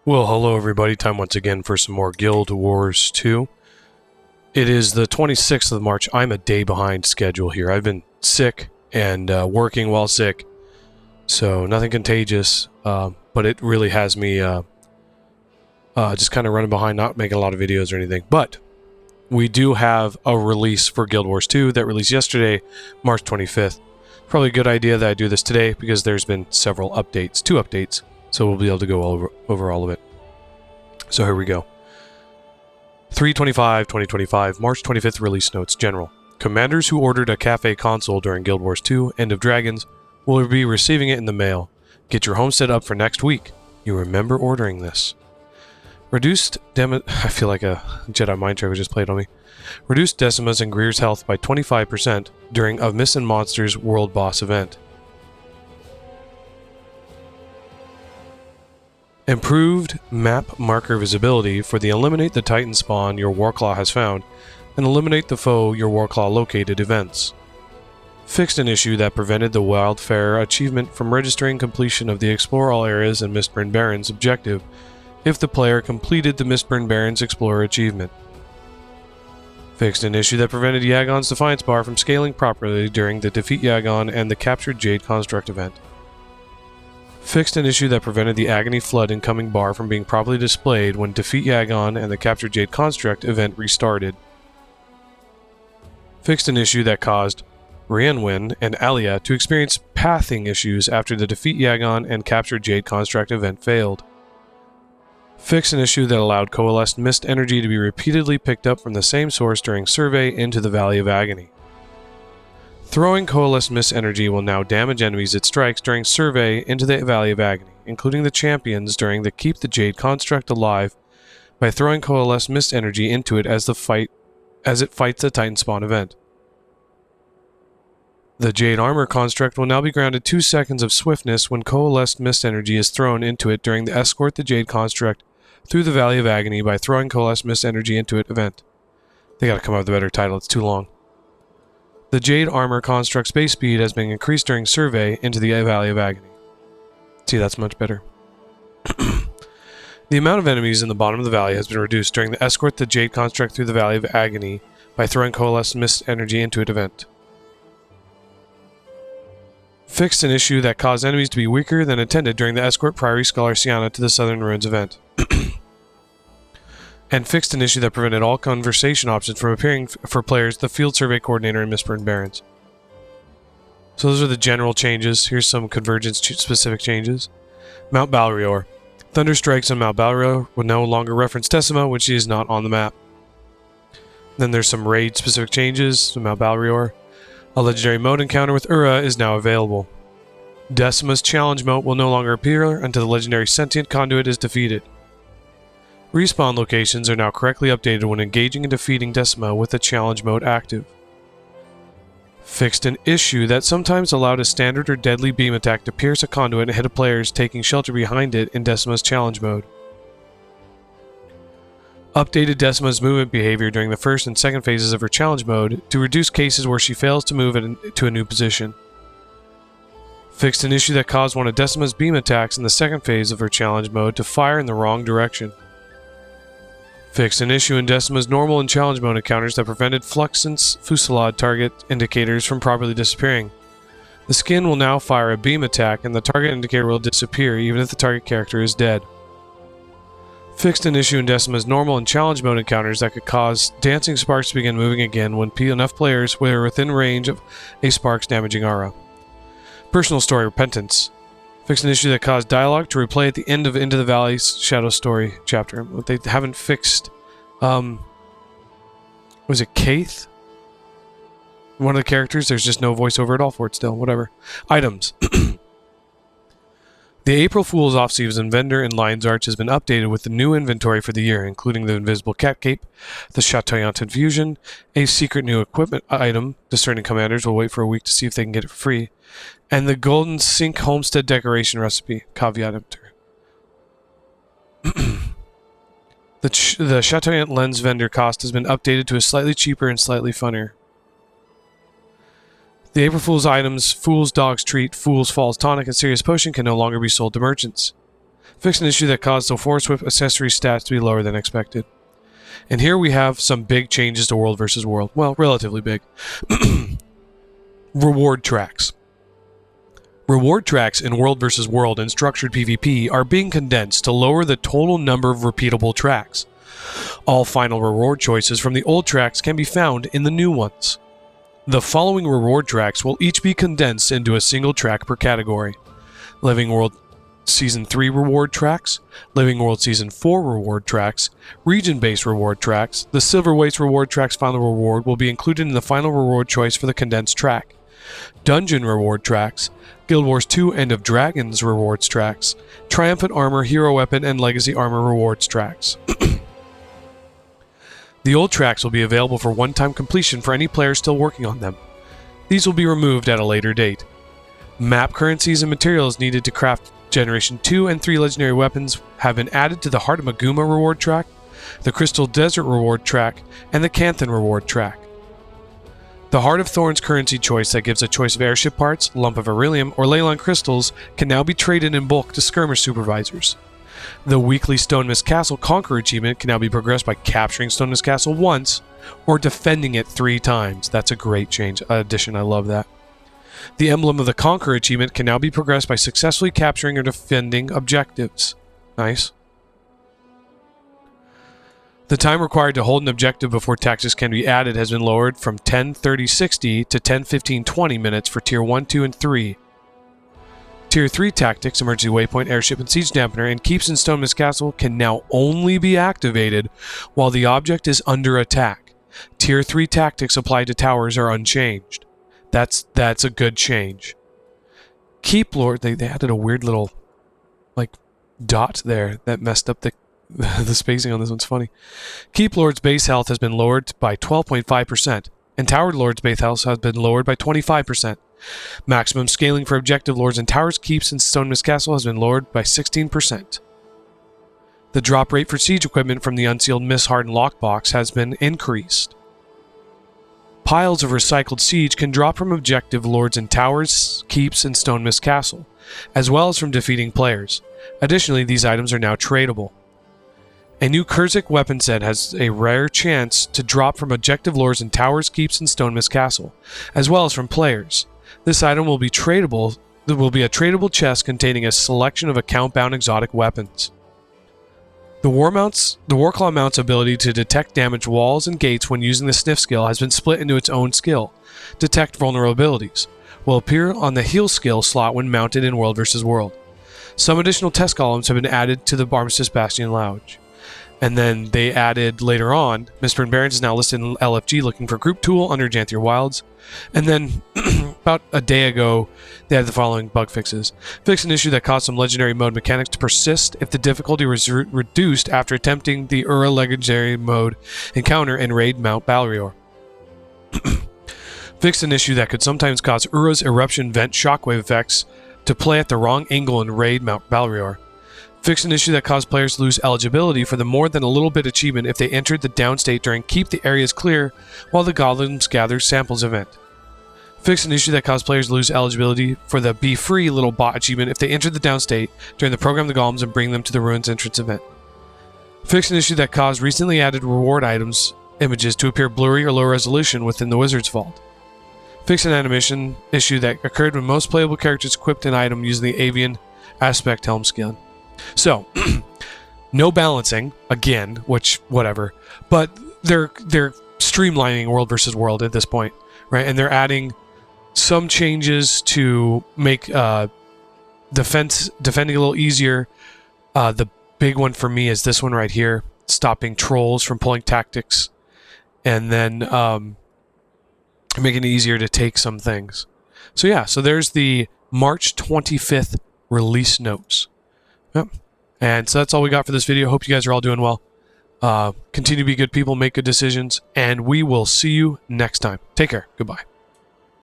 Well, hello everybody. Time once again for some more Guild Wars 2. It is the 26th of March. I'm a day behind schedule here. I've been sick and working while sick, so nothing contagious, but it really has me just kind of running behind, not making a lot of videos or anything. But we do have a release for Guild Wars 2 that released yesterday, March 25th. Probably a good idea that I do this today because there's been several updates, 2 updates. So we'll be able to go over all of it. So here we go. 3/25/2025, March 25th release notes. General. Commanders who ordered a cafe console during Guild Wars 2 End of Dragons will be receiving it in the mail. Get your homestead up for next week. You remember ordering this. Reduced I feel like a Jedi mind trick was just played on me. Reduced Decima's and Greer's health by 25% during a Myths and Monsters World Boss event. Improved map marker visibility for the Eliminate the Titan spawn your Warclaw has found, and Eliminate the foe your Warclaw located events. Fixed an issue that prevented the Wildfire achievement from registering completion of the Explore All Areas and Mistburn Barrens objective if the player completed the Mistburn Barrens Explorer achievement. Fixed an issue that prevented Yagon's Defiance bar from scaling properly during the Defeat Yagon and the Captured Jade Construct event. Fixed an issue that prevented the Agony Flood incoming bar from being properly displayed when Defeat Yagon and the Captured Jade Construct event restarted. Fixed an issue that caused Rianwen and Alia to experience pathing issues after the Defeat Yagon and Captured Jade Construct event failed. Fixed an issue that allowed Coalesced Mist energy to be repeatedly picked up from the same source during survey into the Valley of Agony. Throwing Coalesced Mist energy will now damage enemies it strikes during survey into the Valley of Agony, including the champions during the Keep the Jade construct alive by throwing Coalesced Mist energy into it as it fights the Titan spawn event. The Jade Armor construct will now be granted 2 seconds of swiftness when Coalesced Mist energy is thrown into it during the Escort the Jade construct through the Valley of Agony by throwing Coalesced Mist energy into it event. They gotta come up with a better title, it's too long. The Jade Armor construct's base speed has been increased during survey into the Valley of Agony. See, that's much better. The amount of enemies in the bottom of the valley has been reduced during the Escort the Jade construct through the Valley of Agony by throwing Coalesced Mist energy into it event. Fixed an issue that caused enemies to be weaker than intended during the Escort Priory Scholar Sienna to the Southern Ruins event. And fixed an issue that prevented all conversation options from appearing for players, the Field Survey Coordinator, and Mistburn Barrens. So those are the general changes. Here's some Convergence-specific changes. Mount Balrior. Thunder strikes on Mount Balrior will no longer reference Decima when she is not on the map. Then there's some raid-specific changes to Mount Balrior. A legendary mode encounter with Ura is now available. Decima's challenge mode will no longer appear until the legendary Sentient Conduit is defeated. Respawn locations are now correctly updated when engaging and defeating Decima with the challenge mode active. Fixed an issue that sometimes allowed a standard or deadly beam attack to pierce a conduit and hit a player taking shelter behind it in Decima's challenge mode. Updated Decima's movement behavior during the first and second phases of her challenge mode to reduce cases where she fails to move to a new position. Fixed an issue that caused one of Decima's beam attacks in the second phase of her challenge mode to fire in the wrong direction. Fixed an issue in Decima's normal and challenge mode encounters that prevented Fluxant's Fusillade target indicators from properly disappearing. The skin will now fire a beam attack and the target indicator will disappear even if the target character is dead. Fixed an issue in Decima's normal and challenge mode encounters that could cause dancing sparks to begin moving again when enough players were within range of a spark's damaging aura. Personal story Repentance. Fixed an issue that caused dialogue to replay at the end of Into the Valley's Shadow Story chapter. What they haven't fixed, was it Kaith? One of the characters, there's just no voiceover at all for it still, whatever. Items. The April Fool's Off-Season vendor in Lion's Arch has been updated with the new inventory for the year, including the Invisible Cat Cape, the Chatoyant Infusion, a secret new equipment item. Discerning commanders will wait for a week to see if they can get it for free, and the Golden Sink Homestead Decoration Recipe. Caveat emptor. The Chatoyant Lens vendor cost has been updated to a slightly cheaper and slightly funnier. The April Fool's items, Fool's Dog's Treat, Fool's Falls Tonic, and Serious Potion can no longer be sold to merchants. Fix an issue that caused the Force Whip accessory stats to be lower than expected. And here we have some big changes to World vs. World. Well, relatively big. Reward tracks. Reward tracks in World vs. World and structured PvP are being condensed to lower the total number of repeatable tracks. All final reward choices from the old tracks can be found in the new ones. The following reward tracks will each be condensed into a single track per category. Living World Season 3 reward tracks, Living World Season 4 reward tracks, region-based reward tracks. The Silver Waste reward track's final reward will be included in the final reward choice for the condensed track. Dungeon reward tracks, Guild Wars 2 End of Dragons rewards tracks, Triumphant Armor, Hero Weapon, and Legacy Armor rewards tracks. The old tracks will be available for one-time completion for any player still working on them. These will be removed at a later date. Map currencies and materials needed to craft Generation 2 and 3 legendary weapons have been added to the Heart of Maguma reward track, the Crystal Desert reward track, and the Canthan reward track. The Heart of Thorns currency choice that gives a choice of airship parts, lump of beryllium, or leyline crystals can now be traded in bulk to skirmish supervisors. The weekly Stone Mist Castle Conquer achievement can now be progressed by capturing Stone Mist Castle once or defending it 3 times. That's a great change. Addition, I love that. The Emblem of the Conquer achievement can now be progressed by successfully capturing or defending objectives. Nice. The time required to hold an objective before tactics can be added has been lowered from 10-30-60 to 10-15-20 minutes for Tier 1, 2, and 3. Tier 3 tactics, Emergency Waypoint, Airship, and Siege Dampener, and Keeps in Stone Mist Castle can now only be activated while the object is under attack. Tier 3 tactics applied to towers are unchanged. That's a good change. Keep Lord, they added a weird little dot there that messed up the spacing on this one's funny. Keep Lord's base health has been lowered by 12.5%, and Tower Lord's base health has been lowered by 25%. Maximum scaling for Objective Lords and Towers Keeps in Stone Mist Castle has been lowered by 16%. The drop rate for siege equipment from the Unsealed Mist Hardened Lockbox has been increased. Piles of recycled siege can drop from Objective Lords and Towers Keeps in Stone Mist Castle, as well as from defeating players. Additionally, these items are now tradable. A new Kurzik weapon set has a rare chance to drop from Objective Lords and Towers Keeps in Stone Mist Castle, as well as from players. This item will be tradable. There will be a tradable chest containing a selection of account-bound exotic weapons. The Warclaw mount's ability to detect damaged walls and gates when using the Sniff skill has been split into its own skill. Detect vulnerabilities will appear on the Heal skill slot when mounted in World vs. World. Some additional test columns have been added to the Armistice Bastion Lounge. And then they added later on, Mistborn Barons is now listed in LFG looking for group tool under Janthir Wilds. And then about a day ago, they had the following bug fixes. Fix an issue that caused some legendary mode mechanics to persist if the difficulty was reduced after attempting the Ura legendary mode encounter in Raid Mount Balrior. Fix an issue that could sometimes cause Ura's eruption vent shockwave effects to play at the wrong angle in Raid Mount Balrior. Fix an issue that caused players to lose eligibility for the more than a little bit achievement if they entered the downstate during Keep the Areas Clear while the Golems Gather Samples event. Fix an issue that caused players to lose eligibility for the Be Free Little Bot achievement if they entered the downstate during the Program the Golems and bring them to the Ruins entrance event. Fix an issue that caused recently added reward items images to appear blurry or low resolution within the Wizard's Vault. Fix an animation issue that occurred when most playable characters equipped an item using the Avian Aspect Helm skin. So, no balancing, again, which, whatever, but they're streamlining World vs. World at this point, right? And they're adding some changes to make defending a little easier. The big one for me is this one right here, stopping trolls from pulling tactics, and then making it easier to take some things. So yeah, so there's the March 25th release notes. Yep. And so that's all we got for this video. Hope you guys are all doing well. Continue to be good people, make good decisions, and we will see you next time. Take care. Goodbye.